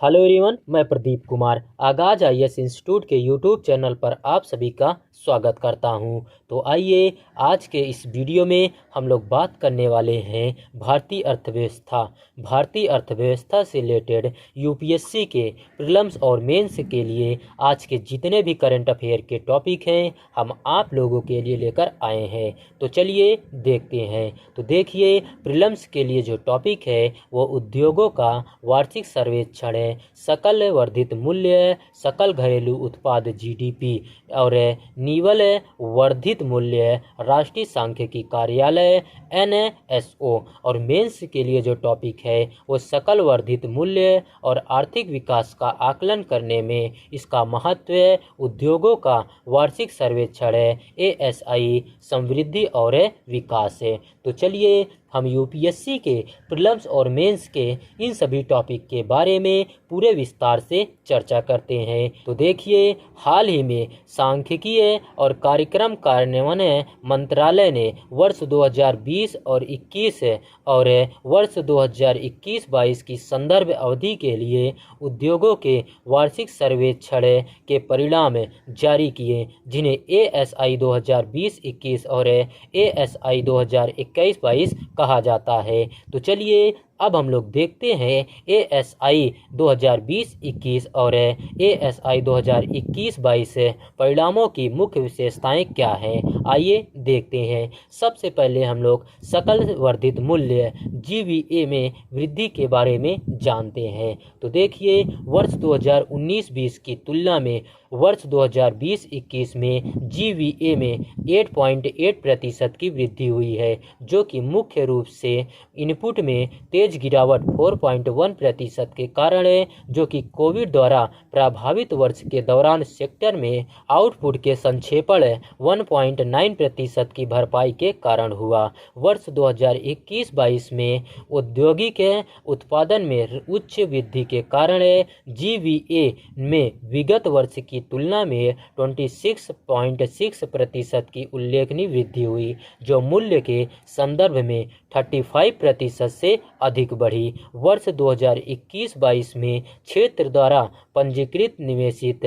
Hello everyone, मैं प्रदीप कुमार आगाज IAS institute के यूट्यूब चैनल पर आप सभी का स्वागत करता हूं। तो आइए आज के इस वीडियो में हम लोग बात करने वाले हैं भारतीय अर्थव्यवस्था। भारतीय अर्थव्यवस्था से रिलेटेड यूपीएससी के प्रीलिम्स और मेंस के लिए आज के जितने भी करंट अफेयर के टॉपिक हैं हम आप लोगों के लिए लेकर आए हैं। तो चलिए देखते हैं। तो देखिए, प्रीलिम्स के लिए जो टॉपिक है वो उद्योगों का वार्षिक सर्वेक्षण है, सकल वर्धित मूल्य, सकल घरेलू उत्पाद जीडीपी और निवल वर्धित मूल्य, राष्ट्रीय सांख्यिकी कार्यालय एनएसओ। और मेंस के लिए जो टॉपिक है वो सकल वर्धित मूल्य और आर्थिक विकास का आकलन करने में इसका महत्व, उद्योगों का वार्षिक सर्वेक्षण है, एएसआई समृद्धि और विकास है। तो चलिए हम यूपीएससी के प्रीलिम्स और मेंस के इन सभी टॉपिक के बारे में पूरे विस्तार से चर्चा करते हैं। तो देखिए, हाल ही में सांख्यिकीय और कार्यक्रम कार्यान्वयन मंत्रालय ने वर्ष 2020 और 21 और वर्ष 2021-22 की संदर्भ अवधि के लिए उद्योगों के वार्षिक सर्वेक्षण के परिणाम जारी किए, जिन्हें एएसआई 2020-21 और एएसआई 2021-22 कहा जाता है। तो चलिए अब हम लोग देखते हैं एएसआई 2020-21 और एएसआई 2021-22 परिणामों की मुख्य विशेषताएं क्या हैं। आइए देखते हैं। सबसे पहले हम लोग सकल वर्धित मूल्य जीवीए में वृद्धि के बारे में जानते हैं। तो देखिए, वर्ष 2019-20 की तुलना में वर्ष 2020-21 में जीवीए में 8.8% की वृद्धि हुई है, जो कि मुख्य रूप से इनपुट में तेज गिरावट 4.1% के कारण है, जो कि कोविड द्वारा प्रभावित वर्ष के दौरान सेक्टर में आउटपुट के संक्षेपण 1.9% की भरपाई के कारण हुआ। वर्ष 2021-22 में औद्योगिक उत्पादन में उच्च वृद्धि के कारण जीवीए में विगत वर्ष की तुलना में 26.6% की उल्लेखनीय वृद्धि हुई, जो मूल्य के संदर्भ में 35% से अधिक बढ़ी। वर्ष 2021-22 में क्षेत्र द्वारा पंजीकृत निवेशित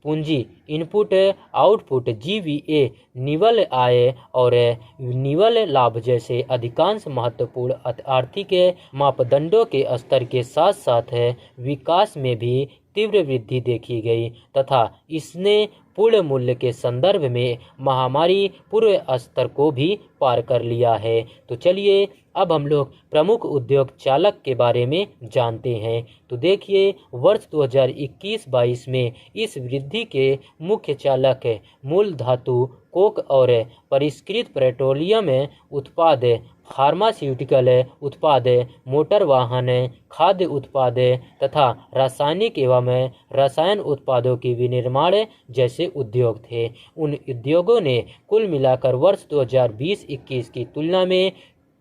पूंजी इनपुट आउटपुट जीवीए, निवल आय और निवल लाभ जैसे अधिकांश महत्वपूर्ण आर्थिक मापदंडों के स्तर के साथ साथ विकास में भी तीव्र वृद्धि देखी गई तथा इसने पूर्ण मूल्य के संदर्भ में महामारी पूर्व स्तर को भी पार कर लिया है। तो चलिए अब हम लोग प्रमुख उद्योग चालक के बारे में जानते हैं। तो देखिए, वर्ष 2021-22 में इस वृद्धि के मुख्य चालक मूल धातु, कोक और परिष्कृत पेट्रोलियम उत्पाद, फार्मास्यूटिकल उत्पाद, मोटर वाहन, खाद्य उत्पाद तथा रासायनिक एवं रसायन उत्पादों की विनिर्माण जैसे उद्योग थे। उन उद्योगों ने कुल मिलाकर वर्ष 2020-21 की तुलना में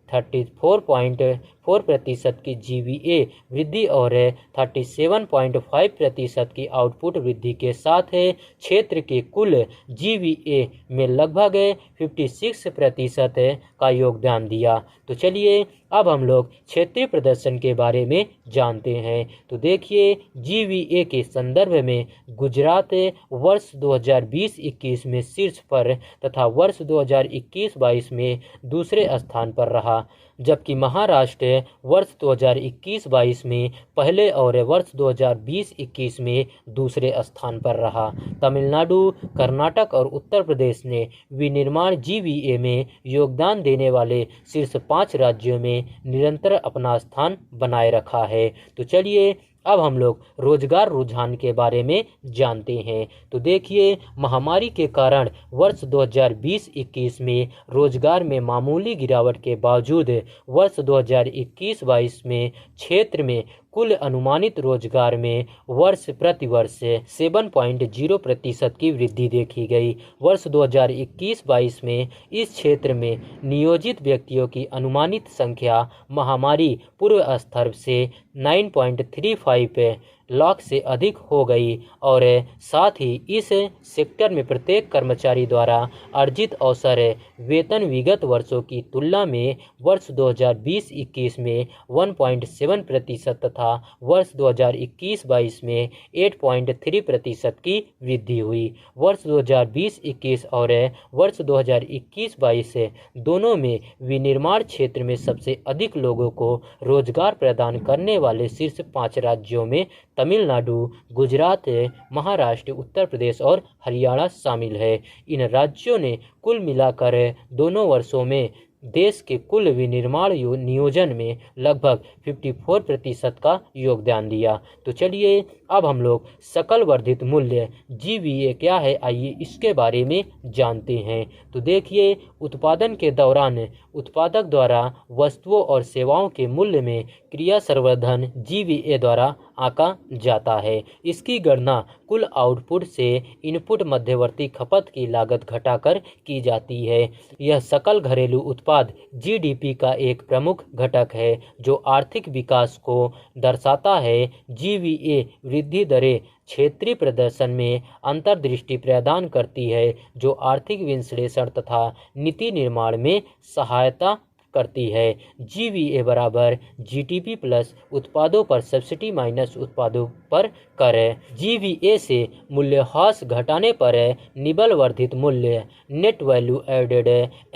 34.4% की जीवीए वृद्धि और 37.5% की आउटपुट वृद्धि के साथ क्षेत्र के कुल जीवीए में लगभग 56% का योगदान दिया। तो चलिए अब हम लोग क्षेत्रीय प्रदर्शन के बारे में जानते हैं। तो देखिए, जीवीए के संदर्भ में गुजरात वर्ष 2020-21 में शीर्ष पर तथा वर्ष 2021-22 में दूसरे स्थान पर रहा, जबकि महाराष्ट्र वर्ष 2021-22 में पहले और वर्ष 2020-21 में दूसरे स्थान पर रहा। तमिलनाडु, कर्नाटक और उत्तर प्रदेश ने विनिर्माण जीवीए में योगदान देने वाले शीर्ष 5 राज्यों में निरंतर अपना स्थान बनाए रखा है। तो चलिए अब हम लोग रोजगार रुझान के बारे में जानते हैं। तो देखिए, महामारी के कारण वर्ष 2020-21 में रोजगार में मामूली गिरावट के बावजूद वर्ष 2021-22 में क्षेत्र में कुल अनुमानित रोजगार में वर्ष प्रति वर्ष 7.0% की वृद्धि देखी गई। वर्ष 2021-22 में इस क्षेत्र में नियोजित व्यक्तियों की अनुमानित संख्या महामारी पूर्व स्तर से 9.35 लाख से अधिक हो गई और साथ ही इस सेक्टर में प्रत्येक कर्मचारी द्वारा अर्जित औसत वेतन विगत वर्षों की तुलना में वर्ष 2020-21 में 1.7% तथा वर्ष 2021-22 में 8.3% की वृद्धि हुई। वर्ष 2020-21 और वर्ष 2021-22 दोनों में विनिर्माण क्षेत्र में सबसे अधिक लोगों को रोजगार प्रदान करने वाले शीर्ष 5 राज्यों में तमिलनाडु, गुजरात, महाराष्ट्र, उत्तर प्रदेश और हरियाणा शामिल है। इन राज्यों ने कुल मिलाकर दोनों वर्षों में देश के कुल विनिर्माण नियोजन में लगभग 54% का योगदान दिया। तो चलिए अब हम लोग सकल वर्धित मूल्य GVA क्या है, आइए इसके बारे में जानते हैं। तो देखिए, उत्पादन के दौरान उत्पादक द्वारा वस्तुओं और सेवाओं के मूल्य में क्रिया संवर्धन GVA द्वारा आंका जाता है। इसकी गणना कुल आउटपुट से इनपुट मध्यवर्ती खपत की लागत घटाकर की जाती है। यह सकल घरेलू उत्पाद GDP का एक प्रमुख घटक है जो आर्थिक विकास को दर्शाता है। GVA वृद्धि दरें क्षेत्रीय प्रदर्शन में अंतर्दृष्टि प्रदान करती है जो आर्थिक विश्लेषण तथा नीति निर्माण में सहायता करती है। GVA बराबर GDP प्लस उत्पादों पर सब्सिडी माइनस उत्पादों पर कर। GVA से मूल्यह्रास घटाने पर निबल वर्धित मूल्य नेट वैल्यू एडेड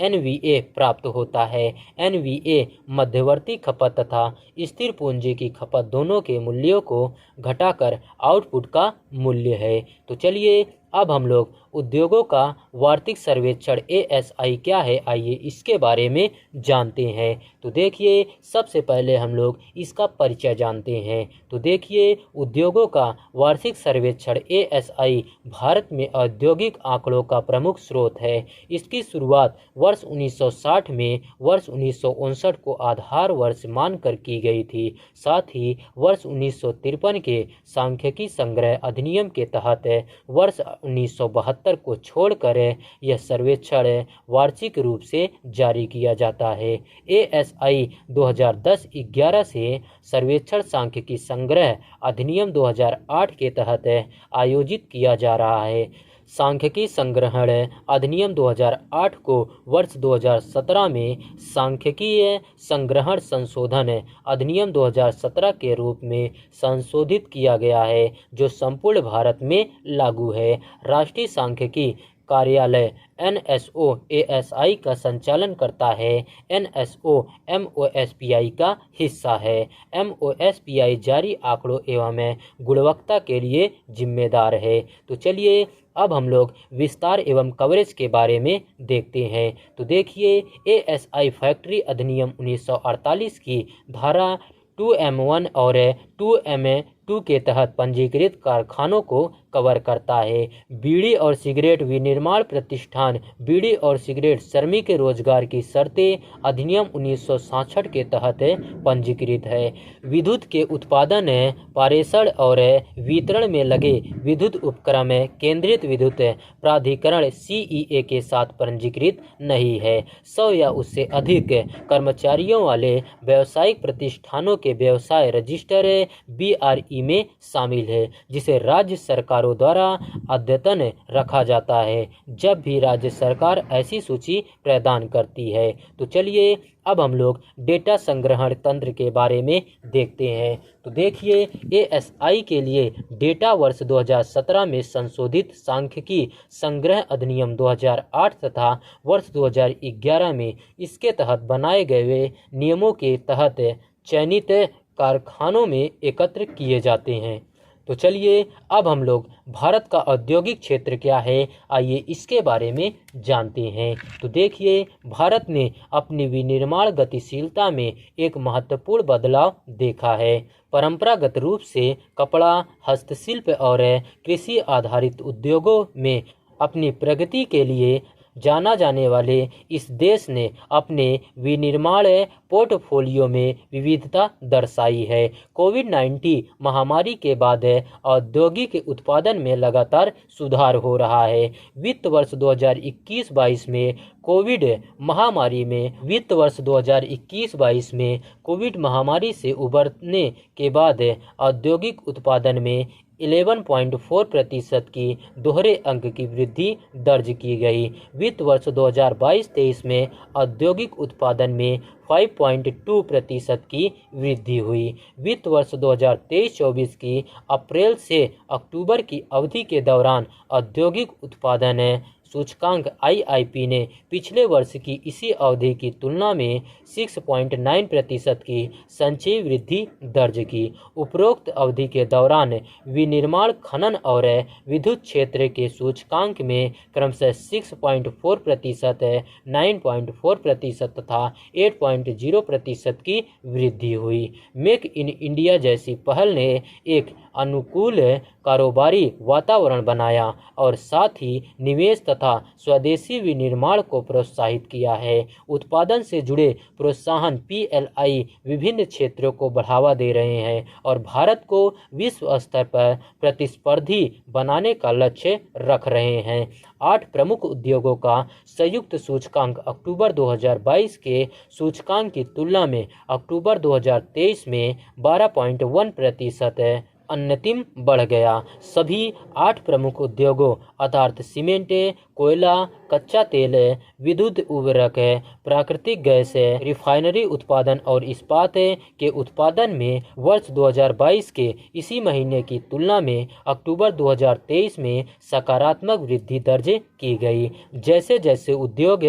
NVA प्राप्त होता है। NVA मध्यवर्ती खपत तथा स्थिर पूंजी की खपत दोनों के मूल्यों को घटाकर आउटपुट का मूल्य है। तो चलिए अब हम लोग उद्योगों का वार्षिक सर्वेक्षण ASI क्या है, आइए इसके बारे में जानते हैं। तो देखिए, सबसे पहले हम लोग इसका परिचय जानते हैं। तो देखिए, उद्योगों का वार्षिक सर्वेक्षण ASI भारत में औद्योगिक आंकड़ों का प्रमुख स्रोत है। इसकी शुरुआत वर्ष 1960 में वर्ष 1959 को आधार वर्ष मानकर की गई थी। साथ ही वर्ष 1953 के सांख्यिकी संग्रह अधिनियम के तहत वर्ष 1972 को छोड़कर यह सर्वेक्षण वार्षिक रूप से जारी किया जाता है। ASI 2010-11 से सर्वेक्षण सांख्यिकी संग्रह अधिनियम 2008 के तहत आयोजित किया जा रहा है। सांख्यिकी संग्रहण अधिनियम 2008 को वर्ष 2017 में सांख्यिकीय संग्रहण संशोधन अधिनियम 2017 के रूप में संशोधित किया गया है जो संपूर्ण भारत में लागू है। राष्ट्रीय सांख्यिकी कार्यालय NSO ASI का संचालन करता है। NSO MOSPI का हिस्सा है। MOSPI जारी आंकड़ों एवं गुणवत्ता के लिए जिम्मेदार है। तो चलिए अब हम लोग विस्तार एवं कवरेज के बारे में देखते हैं। तो देखिए, ASI फैक्ट्री अधिनियम 1948 की धारा 2M1 और 2M2 के तहत पंजीकृत कारखानों को कवर करता है। बीड़ी और सिगरेट विनिर्माण प्रतिष्ठान बीड़ी और सिगरेट श्रमिक रोजगार की शर्तें अधिनियम 1966 के तहत पंजीकृत है। विद्युत के उत्पादन, पारेषण और वितरण में लगे विद्युत उपक्रम केंद्रित विद्युत प्राधिकरण CEA के साथ पंजीकृत नहीं है। 100 या उससे अधिक कर्मचारियों वाले व्यावसायिक प्रतिष्ठानों के व्यवसाय रजिस्टर BRE में शामिल है जिसे राज्य सरकारों द्वारा अद्यतन रखा जाता है जब भी राज्य सरकार ऐसी सूची प्रदान करती है। तो चलिए अब हम लोग डेटा संग्रहण तंत्र के बारे में देखते हैं। तो देखिए, ASI के लिए डेटा वर्ष 2017 में संशोधित सांख्यिकी संग्रह अधिनियम 2008 तथा वर्ष 2011 में इसके तहत बनाए गए नियमों के तहत चयनित कारखानों में एकत्र किए जाते हैं। तो चलिए अब हम लोग भारत का औद्योगिक क्षेत्र क्या है, आइए इसके बारे में जानते हैं। तो देखिए, भारत ने अपनी विनिर्माण गतिशीलता में एक महत्वपूर्ण बदलाव देखा है। परंपरागत रूप से कपड़ा, हस्तशिल्प और कृषि आधारित उद्योगों में अपनी प्रगति के लिए जाना जाने वाले इस देश ने अपने विनिर्माण पोर्टफोलियो में विविधता दर्शाई है। कोविड-19 महामारी के बाद औद्योगिक उत्पादन में लगातार सुधार हो रहा है। वित्त वर्ष 2021-22 में कोविड महामारी से उबरने के बाद औद्योगिक उत्पादन में 11.4% की दोहरे अंक की वृद्धि दर्ज की गई। वित्त वर्ष 2022-23 में औद्योगिक उत्पादन में 5.2% की वृद्धि हुई। वित्त वर्ष 2023-24 की अप्रैल से अक्टूबर की अवधि के दौरान औद्योगिक उत्पादन सूचकांक IIP ने पिछले वर्ष की इसी अवधि की तुलना में 6.9% की संचयी वृद्धि दर्ज की। उपरोक्त अवधि के दौरान विनिर्माण, खनन और विद्युत क्षेत्र के सूचकांक में क्रमशः 6.4%, 9.4% तथा 8.0% की वृद्धि हुई। मेक इन इंडिया जैसी पहल ने एक अनुकूल कारोबारी वातावरण बनाया और साथ ही निवेश तथा स्वदेशी विनिर्माण को प्रोत्साहित किया है। उत्पादन से जुड़े प्रोत्साहन PLI विभिन्न क्षेत्रों को बढ़ावा दे रहे हैं और भारत को विश्व स्तर पर प्रतिस्पर्धी बनाने का लक्ष्य रख रहे हैं। 8 प्रमुख उद्योगों का संयुक्त सूचकांक अक्टूबर 2022 के सूचकांक की तुलना में अक्टूबर 2023 में 12.1% अन्यतिम बढ़ गया। सभी 8 प्रमुख उद्योगों अर्थात सीमेंट, कोयला, कच्चा तेल, विद्युत उर्वरक, प्राकृतिक गैस, रिफाइनरी उत्पादन और इस्पात के उत्पादन में वर्ष 2022 के इसी महीने की तुलना में अक्टूबर 2023 में सकारात्मक वृद्धि दर्ज की गई। जैसे जैसे उद्योग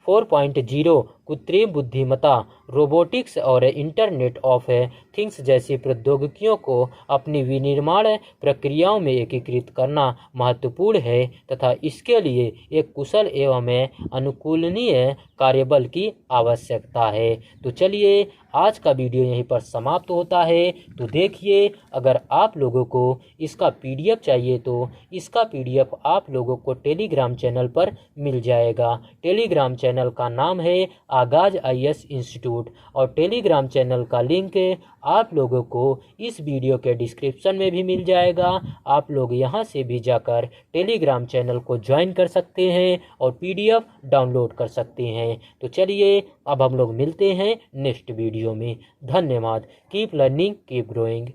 4.0, कृत्रिम बुद्धिमत्ता, रोबोटिक्स और इंटरनेट ऑफ थिंग्स जैसी प्रौद्योगिकियों को अपनी विनिर्माण प्रक्रियाओं में एकीकृत करना महत्वपूर्ण है तथा इसके लिए एक कुशल एवं अनुकूलनीय कार्यबल की आवश्यकता है। तो चलिए आज का वीडियो यहीं पर समाप्त होता है। तो देखिए, अगर आप लोगों को इसका PDF चाहिए तो इसका PDF आप लोगों को टेलीग्राम चैनल पर मिल जाएगा। टेलीग्राम चैनल का नाम है आगाज IAS इंस्टीट्यूट और टेलीग्राम चैनल का लिंक आप लोगों को इस वीडियो के डिस्क्रिप्शन में भी मिल जाएगा। आप लोग यहां से भी जाकर टेलीग्राम चैनल को ज्वाइन कर सकते हैं और PDF डाउनलोड कर सकते हैं। तो चलिए अब हम लोग मिलते हैं नेक्स्ट वीडियो में। धन्यवाद। Keep learning, keep growing.